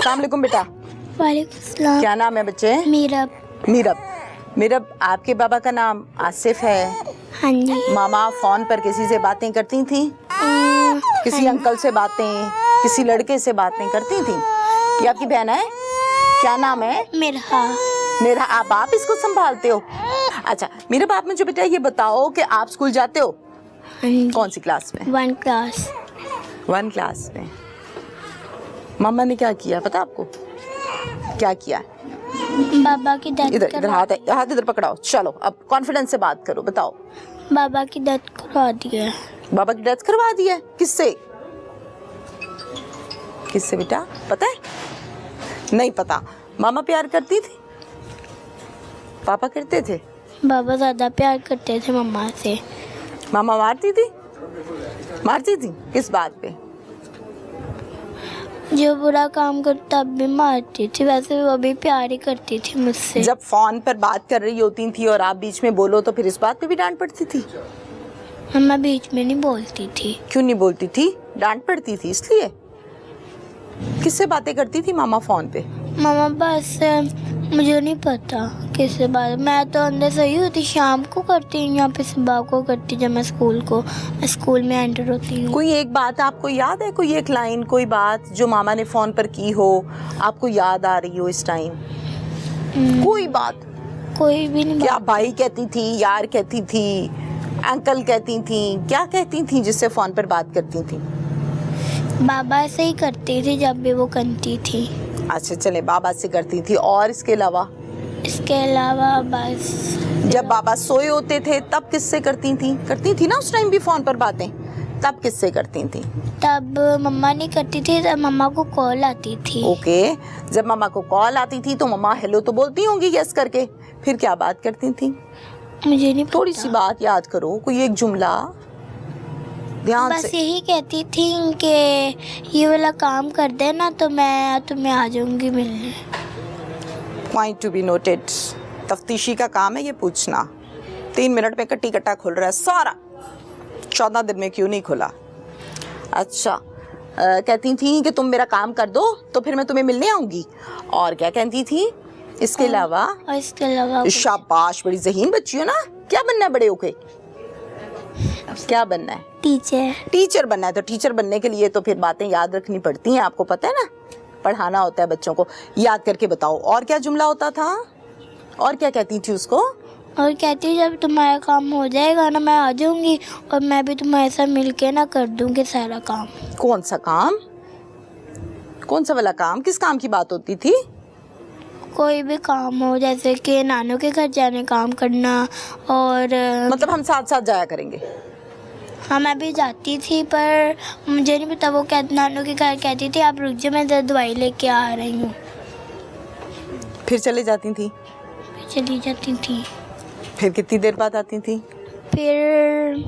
अस्सलाम वालेकुम बेटा। वालेकुम सलाम। क्या नाम है बच्चे? मीरब। मीरब, आपके बाबा का नाम आसिफ है। हाँ जी। मामा फोन पर किसी से बातें करती थी? किसी अंकल से बातें, किसी लड़के से बातें करती थी? ये आपकी बहन है? क्या नाम है? मेरा। आप इसको संभालते हो? अच्छा मीरब, आप मुझे बेटा ये बताओ कि आप स्कूल जाते हो? कौन सी क्लास में? 1 क्लास। 1 क्लास में। मामा ने क्या किया पता आपको? क्या किया? बाबा की डेथ। इधर हाथ इधर पकड़ाओ। चलो अब कॉन्फिडेंस से बात करो, बताओ। बाबा की डेथ करवा दी है। बाबा की डेथ करवा दी है? किससे? किससे बेटा, पता है? नहीं पता। मामा प्यार करती थी? पापा करते थे? बाबा ज़्यादा प्यार करते थे मम्मा से। मामा मारती थी? मारती थी किस बात पे? जो बुरा काम करता तब भी मारती थी, वैसे वो भी प्यार ही करती थी मुझसे। जब फोन पर बात कर रही होती थी और आप बीच में बोलो तो फिर इस बात पे भी डांट पड़ती थी? मम्मा बीच में नहीं बोलती थी। क्यों नहीं बोलती थी? डांट पड़ती थी इसलिए? किससे बातें करती थी मामा फोन पे? मामा बस मुझे नहीं पता किससे बात, मैं तो अंदर सही होती, शाम को करती हूँ या फिर सुबह को करती जब मैं स्कूल में एंटर होती हूँ। कोई एक बात आपको याद है? कोई एक लाइन, कोई बात जो मामा ने फोन पर की हो, आपको याद आ रही हो इस टाइम? कोई बात? कोई भी नहीं। क्या भाई कहती थी, यार कहती थी, अंकल कहती थी, क्या कहती थी जिससे फोन पर बात करती थी? बाबा से ही करती थी जब भी वो करती थी। अच्छा चले, बाबा से करती थी। और इसके अलावा? इसके अलावा बस जब बाबा सोए होते थे तब किससे करती थी ना उस टाइम भी फोन पर बातें? तब किससे करती थी? तब मम्मा नहीं करती थी, तब मम्मा को कॉल आती थी। ओके, जब मम्मा को कॉल आती थी तो मम्मा हेलो तो बोलती होंगी यस करके, फिर क्या बात करती थी? मुझे नहीं पता। थोड़ी सी बात याद करो, कोई एक जुमला ध्यान बस से। यही कहती थी कि ये वाला काम कर देना तो मैं तुम्हें आ जाऊंगी मिलने। Point to be noted. तफ्तीशी का काम है ये पूछना। 3 मिनट में कट्टी कट्टा खुल रहा है सारा, 14 दिन में क्यों नहीं खुला? अच्छा, कहती थी कि तुम मेरा काम कर दो तो फिर मैं तुम्हें मिलने आऊंगी। और क्या कहती थी इसके अलावा? और इसके अलावा शाबाश, बड़ी ज़हीन बच्ची हो ना। क्या बनना है बड़े होके? क्या बनना है? टीचर बनना है। तो टीचर बनने के लिए तो फिर बातें याद रखनी पड़ती हैं, आपको पता है ना, पढ़ाना होता है बच्चों को। याद करके बताओ और क्या जुमला होता था? और क्या कहती थी उसको? और कहती जब तुम्हारा काम हो जाएगा ना मैं आ जाऊंगी और मैं भी तुम्हारे साथ मिलके ना कर दूंगी सारा काम। कौन सा काम? कौन सा वाला काम? किस काम की बात होती थी? कोई भी काम हो, जैसे कि नानू के घर जाने काम करना। और मतलब हम साथ साथ जाया करेंगे? हाँ मैं भी जाती थी पर मुझे नहीं पता, वो नानू के घर कहती थी आप रुक जाओ मैं दवाई लेके आ रही हूँ। फिर चले जाती थी? चली जाती थी। फिर कितनी देर बाद आती थी? फिर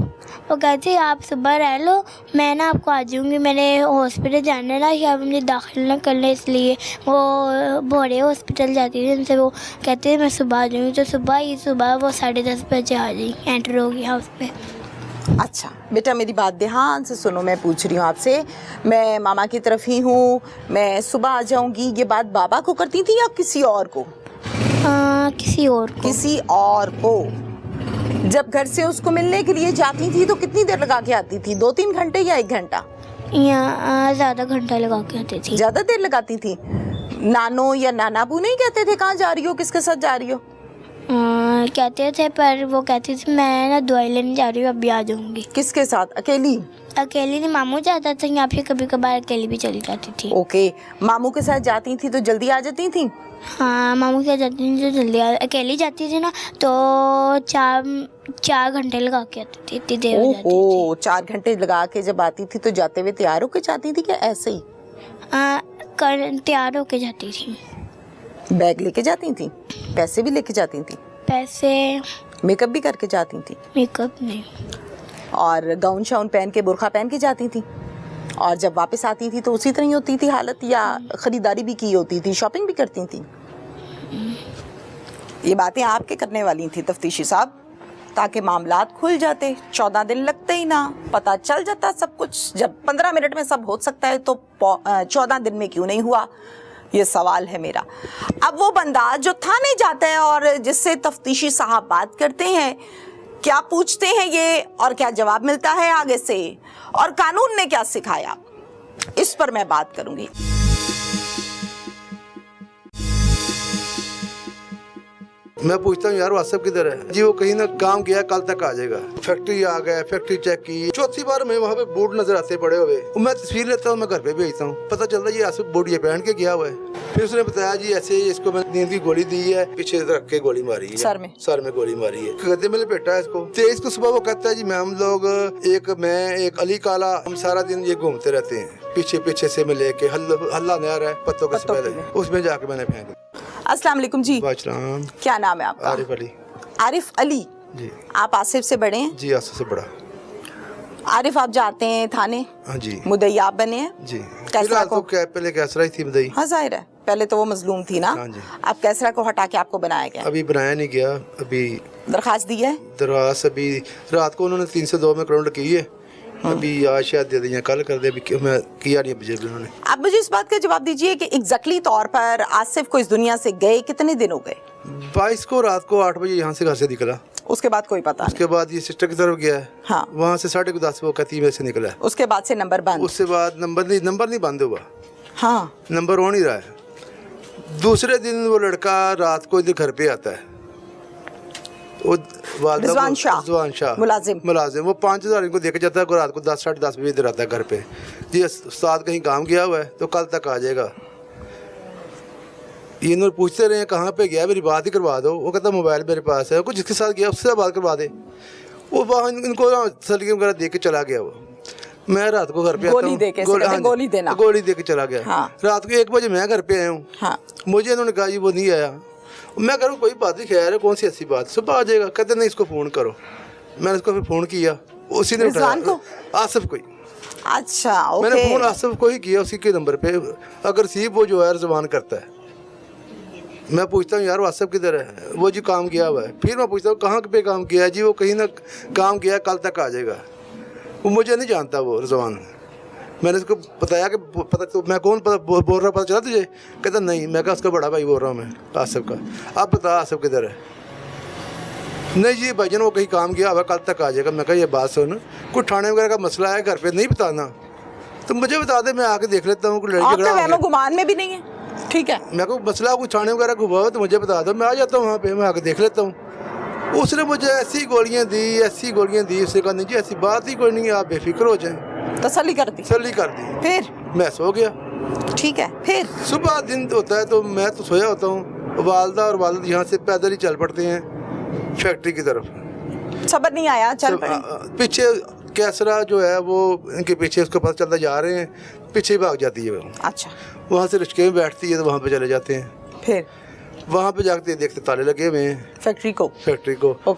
वो कहती आप सुबह रह लो, मैं ना आपको आ जाऊँगी, मैंने हॉस्पिटल जाना ना, या मुझे दाखिल ना कर ले, इसलिए वो बड़े हॉस्पिटल जाती थी। उनसे वो कहते हैं मैं सुबह आ जाऊँगी, तो सुबह वो 10:30 बजे आ गई, एंटर हो गई हाउस पे। अच्छा बेटा मेरी बात ध्यान से सुनो, मैं पूछ रही हूँ आपसे, मैं मामा की तरफ ही हूँ, मैं सुबह आ जाऊँगी, ये बात बाबा को करती थी या किसी और को? किसी और को। किसी और को। जब घर से उसको मिलने के लिए जाती थी तो कितनी देर लगा के आती थी? 2-3 घंटे या 1 घंटा? या ज़्यादा घंटा लगा के आती थी। ज़्यादा देर लगाती थी? नानो या नानाबू नहीं कहते थे कहाँ जा रही हो, किसके साथ जा रही हो? कहते थे, पर वो कहती थी मैं ना दवाई लेने जा रही हूँ, अभी आ जाऊँगी। किसके साथ? अकेली? अकेली नहीं, मामू जाता था, यहाँ पे कभी कभार अकेली भी चली जाती थी। ओके, मामू के साथ जाती थी तो जल्दी आ जाती थी? हाँ मामू के साथ जाती थी तो जल्दी अकेली जाती थी ना तो 4 घंटे लगा के आती थी, इतनी देर हो जाती थी। 4 घंटे लगा के जब आती थी तो जाते हुए तैयार होके जाती थी क्या ऐसे ही? तैयार होके जाती थी। बैग लेके जाती थी? पैसे भी लेके जाती थी? पैसे। मेकअप भी करके जाती थी? मेकअप नहीं। और गाउन शाउन पहन के, बुर्खा पहन के जाती थी? और जब वापस आती थी तो उसी तरह ही होती थी हालत, या खरीदारी भी की होती थी, शॉपिंग भी करती थी? ये बातें आपके करने वाली थी तफ्तीशी साहब, ताकि मामलात खुल जाते, 14 दिन लगते ही ना, पता चल जाता सब कुछ। जब 15 मिनट में सब हो सकता है तो 14 दिन में क्यों नहीं हुआ? ये सवाल है मेरा। अब वो बंदा जो थाने जाता है और जिससे तफ्तीशी साहब बात करते हैं, क्या पूछते हैं ये और क्या जवाब मिलता है आगे से, और कानून ने क्या सिखाया, इस पर मैं बात करूंगी। मैं पूछता हूँ यार वाट्सएप किधर है जी? वो कहीं ना काम किया, कल तक आ जाएगा। फैक्ट्री आ गया, फैक्ट्री चेक की, चौथी बार मैं वहाँ पे बोर्ड नजर आते पड़े हुए, मैं तस्वीर लेता हूँ, मैं घर पे भेजता हूँ, पता चलता है ये आसिफ बोर्ड ये पहन के गया हुआ है। फिर उसने बताया जी ऐसे इसको मैंने नींद की गोली दी है, पीछे रख के गोली मारी है, सर में गोली मारी है, गद्दे में लपेटा है इसको। 23 को सुबह वो कहता है जी मैं हम लोग एक अली काला, हम सारा दिन ये घूमते रहते हैं, पीछे पीछे से मैं लेके हल्ला नहर है पत्तों के पहले, उसमें जाके मैंने फेंक। अस्सलाम वालेकुम जी। वालेकुम। क्या नाम है आपका? आरिफ अली। आरिफ अली जी। आप आसिफ से बड़े हैं? जी आसिफ से बड़ा। आरिफ आप जाते हैं थाने? हाँ जी। मुद्दई आप बने हैं? जी। कैसरा को पहले कैसरा ही थी मुद्दई। हाँ जाहिर है, पहले तो वो मजलूम थी ना। हाँ जी। अब कैसरा को हटा के आपको बनाया गया? अभी बनाया नहीं गया, अभी दरखास्त दी है। दरखास्त अभी रात को उन्होंने 302 में काउंटर की है, अभी आज शायद दे दी, कल कर दे, अभी मैं किया नहीं मुझे उन्होंने। अब मुझे इस बात का जवाब दीजिए कि एग्जैक्टली तौर पर आसिफ को इस दुनिया से गए कितने दिन हो गए? 22 को रात को 8 बजे यहाँ से घर से निकला। उसके बाद कोई पता उसके बाद ये सिस्टर की तरफ गया है। हाँ। वहाँ से 10:30 वो कहती है से निकला है। उसके बाद से नंबर बंद? उसके बाद नंबर नहीं बंद हुआ। हाँ। नंबर हो नहीं रहा है। दूसरे दिन वो लड़का रात को इधर घर पे आता है, वो रिजवान शाह मुलाजिम वो 5000 इनको देके जाता है, रात को 10 साढ़े 10 बजे इधर आता है घर पे जी। उस्ताद कहीं काम गया हुआ है तो कल तक आ जाएगा। ये इन्होंने पूछते रहे कहाँ पे गया, मेरी बात ही करवा दो। वो कहता मोबाइल मेरे पास है, कुछ जिसके साथ गया उससे बात करवा दे। वो वहाँ इनको सलीके वगैरह दे के चला गया। वो मैं रात को घर पे आता हूँ, गोली दे के चला गया। हाँ। रात को 1 बजे मैं घर पे आया हूँ। हाँ। मुझे इन्होंने कहा जी वो नहीं आया। मैं करूँ कोई बात नहीं, खैर है, कौन सी ऐसी बात, सुबह आ जाएगा। कहते नहीं इसको फ़ोन करो। मैंने इसको फिर फ़ोन किया, उसी ने उठाया, आसिफ को ही। अच्छा ओके। मैंने फ़ोन आसिफ को ही किया, उसी के नंबर पे। अगर सीब वो जो है रिजवान करता है। मैं पूछता हूँ यार आसिफ किधर है? वो जी काम किया हुआ है। फिर मैं पूछता हूँ कहाँ पे काम किया है जी? वो कहीं ना काम किया, कल तक आ जाएगा। वो मुझे नहीं जानता वो रिजवान। मैंने उसको बताया कि पता तो मैं कौन बोल रहा, पता चला तुझे? कहता नहीं। मैं कहा उसका बड़ा भाई बोल रहा हूँ मैं, आसिफ का। अब बता आसिफ किधर है? नहीं जी भाईजान वो कहीं काम गया हुआ, कल तक आ जाएगा। मैं कहा ये बात सुन, कोई थाने वगैरह का मसला है घर पे नहीं बताना, तो मुझे बता दे, मैं आके देख लेता हूँ। कोई लड़की झगड़ा गुमान में भी नहीं है, ठीक है। मैं को मसला कोई थाने वगैरह का हुआ हो तो मुझे बता दो, मैं आ जाता हूँ वहाँ पे, मैं आके देख लेता हूँ। उसने मुझे ऐसी गोलियाँ दी। उसने कहा नहीं जी ऐसी बात ही कोई नहीं है, आप बेफिक्र हो जाएं। तसल्ली कर दी। फिर मैं सो गया। ठीक है। फिर सुबह दिन होता है तो मैं तो सोया होता हूँ। वालदा और वालिद यहाँ से पैदल ही चल पड़ते हैं फैक्ट्री की तरफ। सब्र नहीं आया, चल पीछे कैसरा जो है वो इनके पीछे, उसको पता चलता जा रहे हैं, पीछे भाग जाती है। अच्छा। वहाँ से रिश्के में बैठती है तो वहाँ पे चले जाते हैं। फिर वहाँ पे जाके देखते ताले लगे हुए हैं फैक्ट्री को।